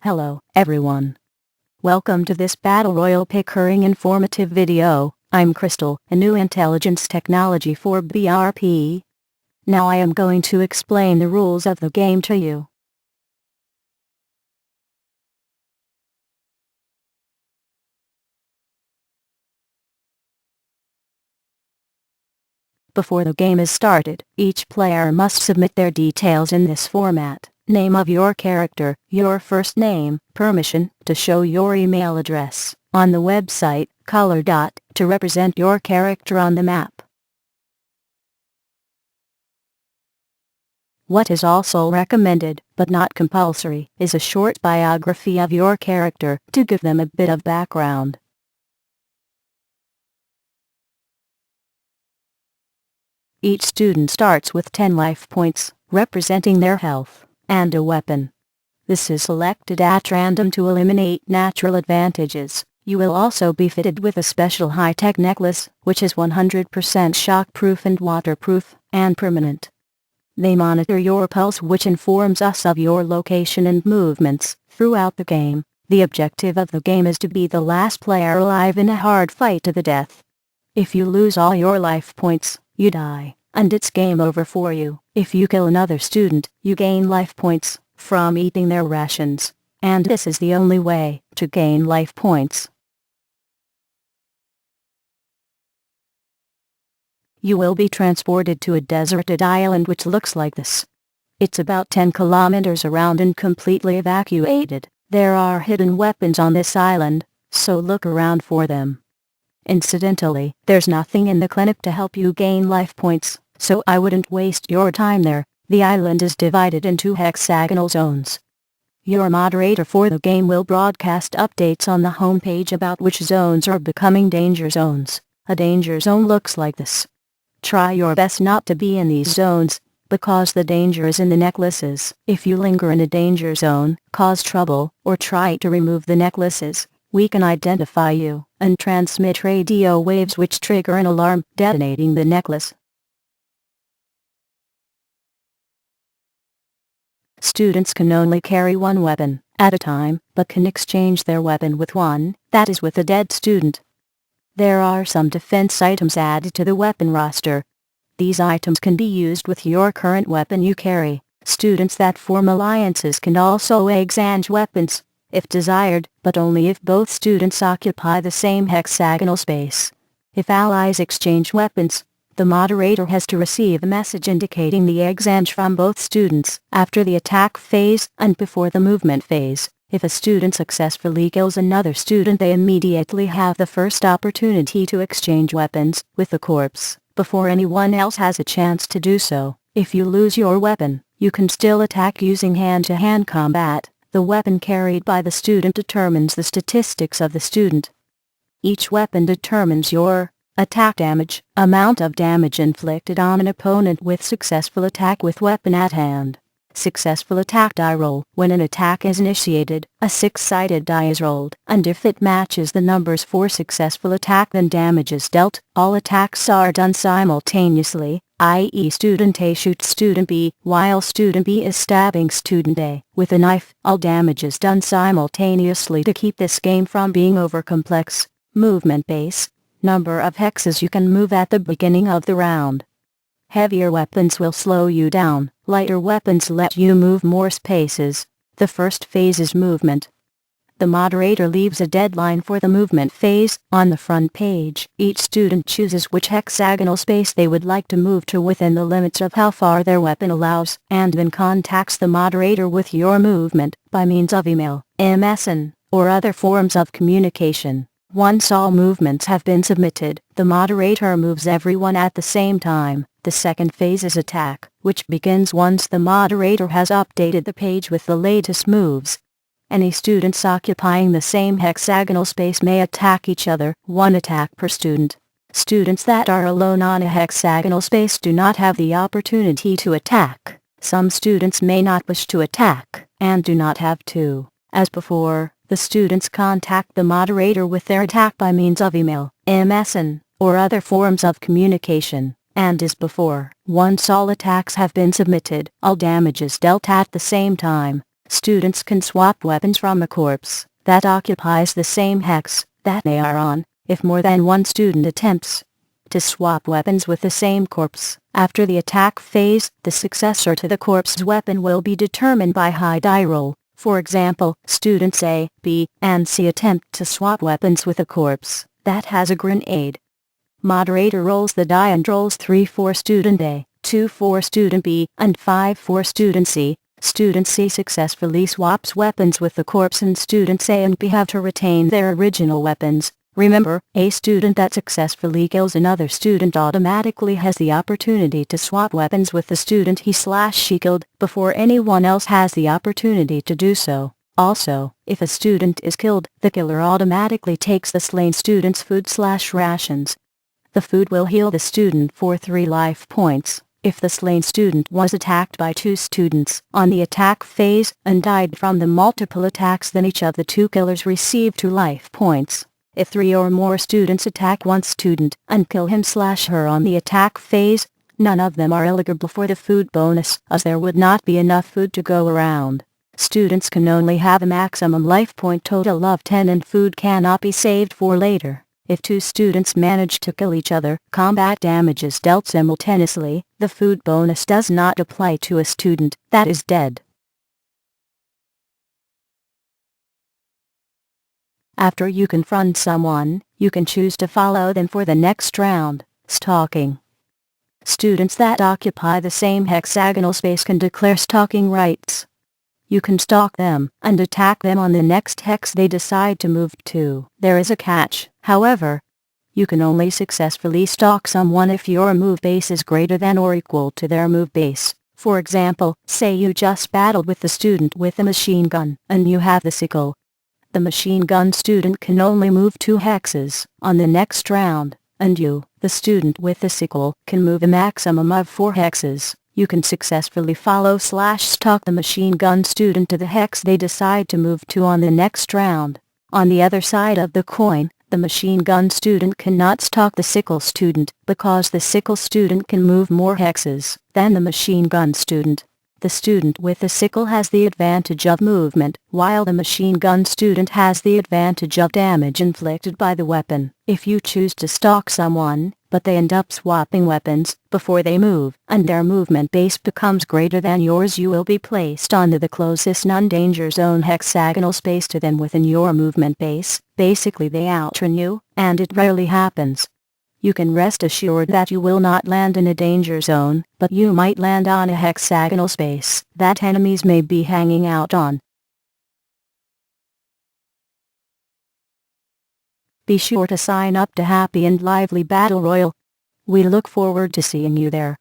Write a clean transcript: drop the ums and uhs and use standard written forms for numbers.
Hello, everyone. Welcome to this Battle Royale Pickering informative video. I'm Crystal, a new intelligence technology for BRP. Now I am going to explain the rules of the game to you. Before the game is started, each player must submit their details in this format: name of your character, your first name, permission to show your email address on the website, color dot to represent your character on the map. What is also recommended, but not compulsory, is a short biography of your character to give them a bit of background. Each student starts with 10 life points, representing their health, and a weapon. This is selected at random to eliminate natural advantages. You will also be fitted with a special high-tech necklace, which is 100% shock-proof and waterproof, and permanent. They monitor your pulse, which informs us of your location and movements throughout the game. The objective of the game is to be the last player alive in a hard fight to the death. If you lose all your life points, you die, and it's game over for you. If you kill another student, you gain life points from eating their rations, and this is the only way to gain life points. You will be transported to a deserted island which looks like this. It's about 10 kilometers around and completely evacuated. There are hidden weapons on this island, so look around for them. Incidentally, there's nothing in the clinic to help you gain life points, so I wouldn't waste your time there. The island is divided into hexagonal zones. Your moderator for the game will broadcast updates on the homepage about which zones are becoming danger zones. A danger zone looks like this. Try your best not to be in these zones, because the danger is in the necklaces. If you linger in a danger zone, cause trouble, or try to remove the necklaces, we can identify you and transmit radio waves which trigger an alarm, detonating the necklace. Students can only carry one weapon at a time, but can exchange their weapon with one, that is with a dead student. There are some defense items added to the weapon roster. These items can be used with your current weapon you carry. Students that form alliances can also exchange weapons, if desired, but only if both students occupy the same hexagonal space. If allies exchange weapons, the moderator has to receive a message indicating the exchange from both students after the attack phase and before the movement phase. If a student successfully kills another student, they immediately have the first opportunity to exchange weapons with the corpse, before anyone else has a chance to do so. If you lose your weapon, you can still attack using hand-to-hand combat. The weapon carried by the student determines the statistics of the student. Each weapon determines your attack damage, amount of damage inflicted on an opponent with successful attack with weapon at hand. Successful attack die roll. When an attack is initiated, a 6-sided die is rolled, and if it matches the numbers for successful attack, then damage is dealt. All attacks are done simultaneously, i.e. student A shoots student B, while student B is stabbing student A with a knife. All damage is done simultaneously to keep this game from being over-complex. Movement base. Number of hexes you can move at the beginning of the round. Heavier weapons will slow you down, lighter weapons let you move more spaces. The first phase is movement. The moderator leaves a deadline for the movement phase. On the front page, each student chooses which hexagonal space they would like to move to within the limits of how far their weapon allows, and then contacts the moderator with your movement by means of email, MSN, or other forms of communication. Once all movements have been submitted, the moderator moves everyone at the same time. The second phase is attack, which begins once the moderator has updated the page with the latest moves. Any students occupying the same hexagonal space may attack each other, one attack per student. Students that are alone on a hexagonal space do not have the opportunity to attack. Some students may not wish to attack, and do not have to. As before, the students contact the moderator with their attack by means of email, MSN, or other forms of communication. And as before, once all attacks have been submitted, all damage is dealt at the same time. Students can swap weapons from a corpse that occupies the same hex that they are on, if more than one student attempts to swap weapons with the same corpse. After the attack phase, the successor to the corpse's weapon will be determined by high die roll. For example, students A, B, and C attempt to swap weapons with a corpse that has a grenade. Moderator rolls the die and rolls 3 for student A, 2 for student B, and 5 for student C. Student C successfully swaps weapons with the corpse, and students A and B have to retain their original weapons. Remember, a student that successfully kills another student automatically has the opportunity to swap weapons with the student he/she killed before anyone else has the opportunity to do so. Also, if a student is killed, the killer automatically takes the slain student's food/rations. The food will heal the student for 3 life points. If the slain student was attacked by 2 students on the attack phase and died from the multiple attacks, then each of the 2 killers receive 2 life points. If 3 or more students attack one student and kill him/her on the attack phase, none of them are eligible for the food bonus, as there would not be enough food to go around. Students can only have a maximum life point total of 10, and food cannot be saved for later. If 2 students manage to kill each other, combat damage is dealt simultaneously. The food bonus does not apply to a student that is dead. After you confront someone, you can choose to follow them for the next round. Stalking. Students that occupy the same hexagonal space can declare stalking rights. You can stalk them and attack them on the next hex they decide to move to. There is a catch, however. You can only successfully stalk someone if your move base is greater than or equal to their move base. For example, say you just battled with the student with a machine gun, and you have the sickle. The machine gun student can only move 2 hexes on the next round, and you, the student with the sickle, can move a maximum of 4 hexes. You can successfully follow/stalk the machine gun student to the hex they decide to move to on the next round. On the other side of the coin, the machine gun student cannot stalk the sickle student because the sickle student can move more hexes than the machine gun student. The student with the sickle has the advantage of movement, while the machine gun student has the advantage of damage inflicted by the weapon. If you choose to stalk someone, but they end up swapping weapons before they move, and their movement base becomes greater than yours, you will be placed onto the closest non-danger zone hexagonal space to them within your movement base. Basically, they outrun you, and it rarely happens. You can rest assured that you will not land in a danger zone, but you might land on a hexagonal space that enemies may be hanging out on. Be sure to sign up to Happy and Lively Battle Royale. We look forward to seeing you there.